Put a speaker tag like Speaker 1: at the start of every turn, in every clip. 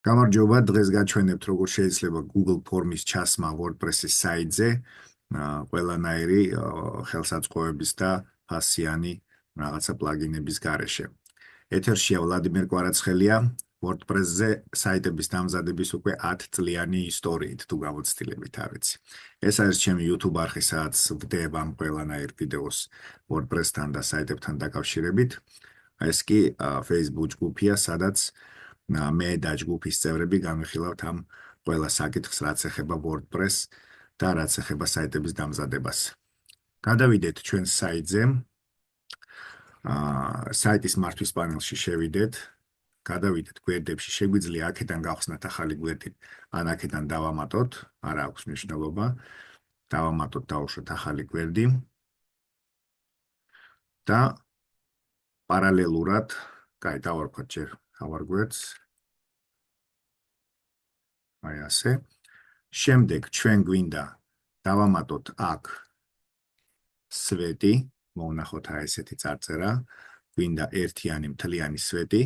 Speaker 1: გამარჯობა, დღეს გაჩვენებთ, როგორ შეიძლება Google Forms-ის ჩასმა WordPress-ის საიტზე, ყველანაირი ხელსაწყოების და ფასიანი რაღაცა პლაგინების გარეშე. ეთერშია ვლადიმერ კვარაცხელია, WordPress-ზე საიტების დამზადების უკვე 10 წლიანი ისტორიით, თუ გამოცდილებით არ ვიცი. ეს არის ჩემი YouTube არხი, სადაც ვდებ ამ ყველანაირ ვიდეოს WordPress-თან და საიტებთან დაკავშირებით. ეს კი Facebook ჯგუფია, სადაც მე და ჯგუფის წევრები განვიხილავთ ამ ყველა საკითხს, რაც ეხება WordPress და რაც ეხება საიტების დამზადებას. გადავიდეთ ჩვენს საიტზე. საიტის მართვის პანელში შევიდეთ. გადავიდეთ გვერდებში, შეგვიძლია აქედან გავხსნათ ახალი გვერდი, ან აქედან დავამატოთ, არ აქვს მნიშვნელობა. დავამატოთ, დავუშვათ ახალი გვერდი. და პარალელურად, დავარქვათ ჯერ ახალ გვერდს. აი ასე. შემდეგ ჩვენ გვინდა დავამატოთ აქ სვეტი, მოვნახოთ აი ესეთი წარწერა, გვინდა ერთიანი მთლიანი სვეტი.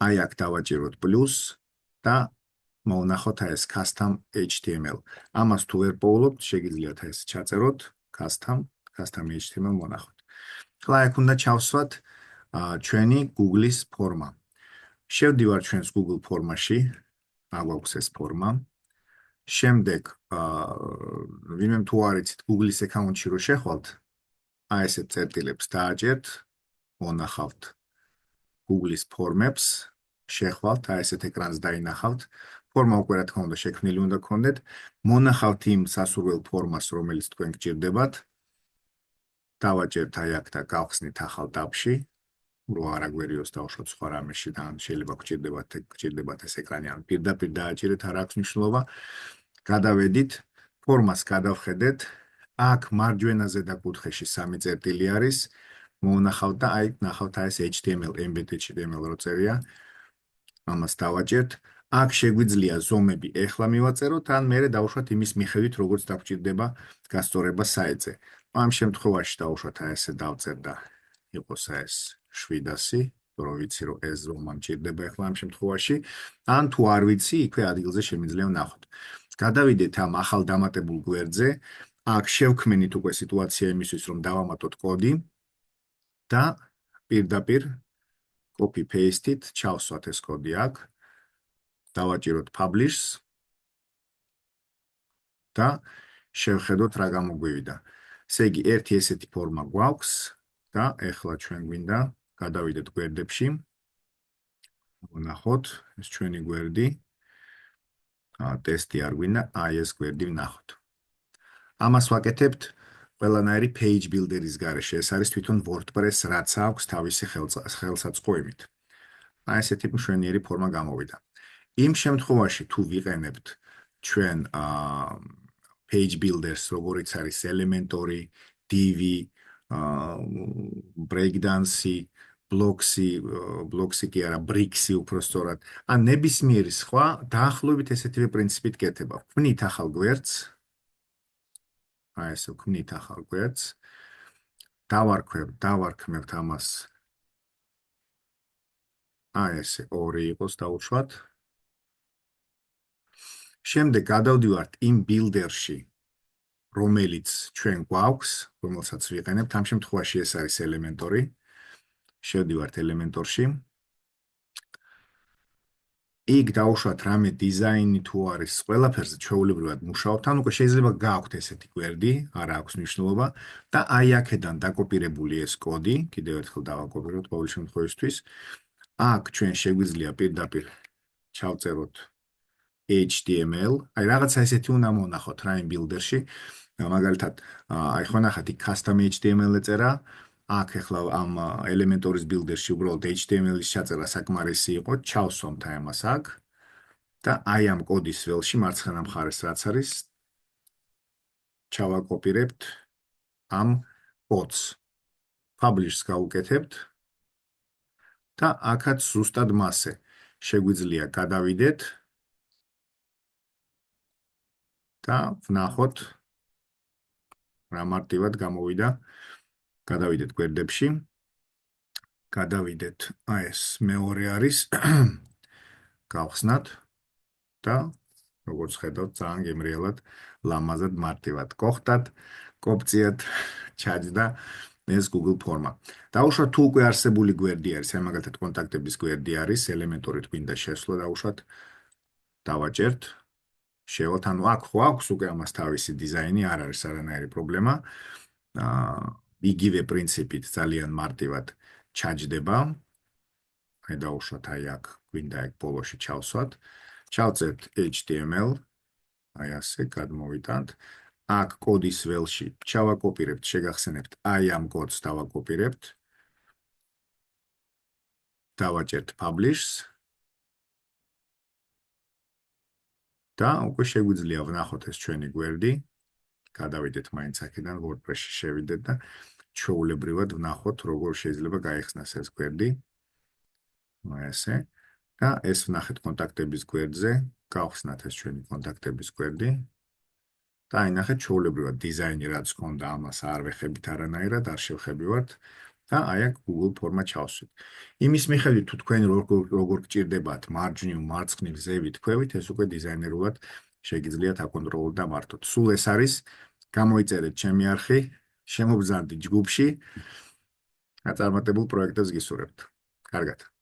Speaker 1: აი აქ დავაჭიროთ პლუს და მოვნახოთ აი ეს custom HTML. ამას თუ ვერ პოულობთ, შეგიძლიათ აი ეს ჩაწეროთ custom HTML მონახოთ. ახლა აქ უნდა ჩავსვათ ჩვენი Google-ის ფორმა. შევდივარ ჩვენს Google ფორმაში, აგვაქვს ეს ფორმა. შემდეგ, ვინმე თუ არ იცით Google-ის აკაუნტში რო შეხვალთ, აი ესეთ წერტილებს დააჭერთ, მონახავთ Google-ის ფორმებს, შეხვალთ, აი ესეთ ეკრანს დაინახავთ. ფორმა უკვე რა თქმა უნდა შექმნილი უნდა გქონდეთ. მონახავთ იმ სასურველ ფორმას, რომელიც თქვენ გჭირდებათ. დავაჭერთ აი აქ და გავხსნით ახალ ტაბში. რო არ აგვერიოს დავუშვათ სხვა რამეში და შეიძლება გჭირდებათ ეს ეკრანი, ან პირდაპირ დააჭერეთ, არ აქვს მნიშვნელობა. გადავედით, ფორმას გადავხედეთ. აქ მარჯვენა ზედა კუთხეში 3 წერტილი არის. მოვნახავთ და აი ნახავთ აი ეს HTML, embedded HTML რო წერია. ამას დავაჭერთ. აქ შეგვიძლია ზომები ეხლა მივაწეროთ, ან მერე დავუშვათ იმის მიხედვით, როგორც დაგჭირდება გასწორება საიტზე. ამ შემთხვევაში დავუშვათ აი ესე დავწერ და იყოს აი ეს 700, რო ვიცი რომ ეს ზომა მჭირდება ეხლა ამ შემთხვევაში, ან თუ არ ვიცი, იქვე ადგილზე შემიძლია ვნახოთ. გადავიდეთ ამ ახალ დამატებულ გვერდზე. აქ შევქმნით უკვე სიტუაცია იმისთვის, რომ დავამატოთ კოდი და პირდაპირ copy paste-ით ჩავსვათ ეს კოდი აქ. დავაჭიროთ publish და შევხედოთ რა გამოგვივიდა. ესე იგი, ერთი ესეთი ფორმა გვაქვს და ეხლა ჩვენ გვინდა გადავიდეთ გვერდებში. ვნახოთ, ეს ჩვენი გვერდი. ტესტი არ გვინდა, აი ეს გვერდი ვნახოთ. ამას ვაკეთებთ ყველანაირი page builder-ის გარეშე. ეს არის თვითონ WordPress, რაც აქვს თავისი ხელსაწყოებით. აი ესეთი მშვენიერი ფორმა გამოვიდა. იმ შემთხვევაში თუ ვიყენებთ ჩვენ page builders, როგორიც არის Elementor, Divi, Breakdance, Blocksy კი არა, Bricks უფრო სწორად. ან ნებისმიერი სხვა დაახლოებით ესეთივე პრინციპით კეთება. ვქმნით ახალ გვერდს. აი ესე ვქმნით ახალ გვერდს. დავარქმევთ ამას. აი ესე 2 იყოს დავუშვათ. შემდეგ გადავდივართ იმ builder-ში, რომელიც ჩვენ გვაქვს, რომელსაც ვიყენებთ. ამ შემთხვევაში ეს არის Elementor. შევდივართ Elementor-ში. იქ დავუშვათ რამე დიზაინი თუ არის, ყველაფერზე ჩვეულებრივად მუშაობთ, ან უკვე შეიძლება გააქვთ ესეთი გვერდი, არ აქვს მნიშვნელობა და აი აქედან დაკოპირებული ეს კოდი, კიდევ ერთხელ დავაკოპიროთ ყოველ შემთხვევისთვის. აქ ჩვენ შეგვიძლია პირდაპირ ჩავწეროთ HTML, აი რაღაცა ესეთი უნდა მონახოთ რა იმ builder-ში. მაგალითად, აი ხო ნახეთ, იქ custom HTML ეწერა. აქ ახლა ამ Elementor-ის builder-ში უბრალოდ HTML-ის ჩაწერა საკმარისი იყო, ჩავსვამთ აი ამას აქ და აი ამ კოდის ველში მარცხენა მხარეს რაც არის, ჩავაკოპირებთ ამ კოდს. Publish-ს გავუკეთებთ და აქაც ზუსტად მასე. შეგვიძლია გადავიდეთ და ვნახოთ რა მარტივად გამოვიდა. გადავიდეთ გვერდებში. გადავიდეთ, აი ეს მეორე არის. გავხსნათ. და როგორც ხედავთ, ძალიან გემრიელად, ლამაზად, მარტივად გოხტათ, კოპციად ჩაჯდა ეს Google ფორმა. დაუშვათ თუ უკვე არსებული გვერდი არის, აი მაგალითად კონტაქტების გვერდი არის, ელემენტორით გვინდა შესვლა დაუშვათ, დავაჭერთ, შევოთ, ანუ აქ ხო აქვს უკვე ამას თავისი დიზაინი, არ არის არანაირი პრობლემა. იგივე პრინციპით ძალიან მარტივად ჩაჯდება. აი დავუშვათ აი აქ გვინდა ეგ ბოლოში ჩავსვათ. ჩავწერთ HTML, აი ასე გადმოვიტანთ. აქ კოდის ველში ჩავაკოპირებთ, შეგახსენებთ, აი ამ კოდს დავაკოპირებთ. დავაჭერთ publish და უკვე შეგვიძლია ვნახოთ ეს ჩვენი გვერდი. გადავიდეთ მაინც აქედან WordPress-ში შევიდეთ და ჩვეულებრივად ვნახოთ, როგორ შეიძლება გაიხსნას ეს გვერდი. აი ასე. და ეს ვნახეთ კონტაქტების გვერდზე, გავხსნათ ეს ჩვენი კონტაქტების გვერდი. და აი ნახეთ ჩვეულებრივად დიზაინი რაც ჰქონდა, ამას არ ვეხებით არანაირად, არ შევხებივართ და აი აქ Google ფორმა ჩავსვით. იმის მიხედვით თუ თქვენ როგორ გჭირდებათ მარჯვნივ, მარცხნივ, ზევით, ქვევით, ეს უკვე დიზაინერულად შეგიძლიათ აკონტროლოთ და მართოთ. სულ ეს არის, გამოიწერეთ ჩემი არხი, შემობრძანდით ჯგუფში და წარმატებულ პროექტებს გისურვებთ. კარგად.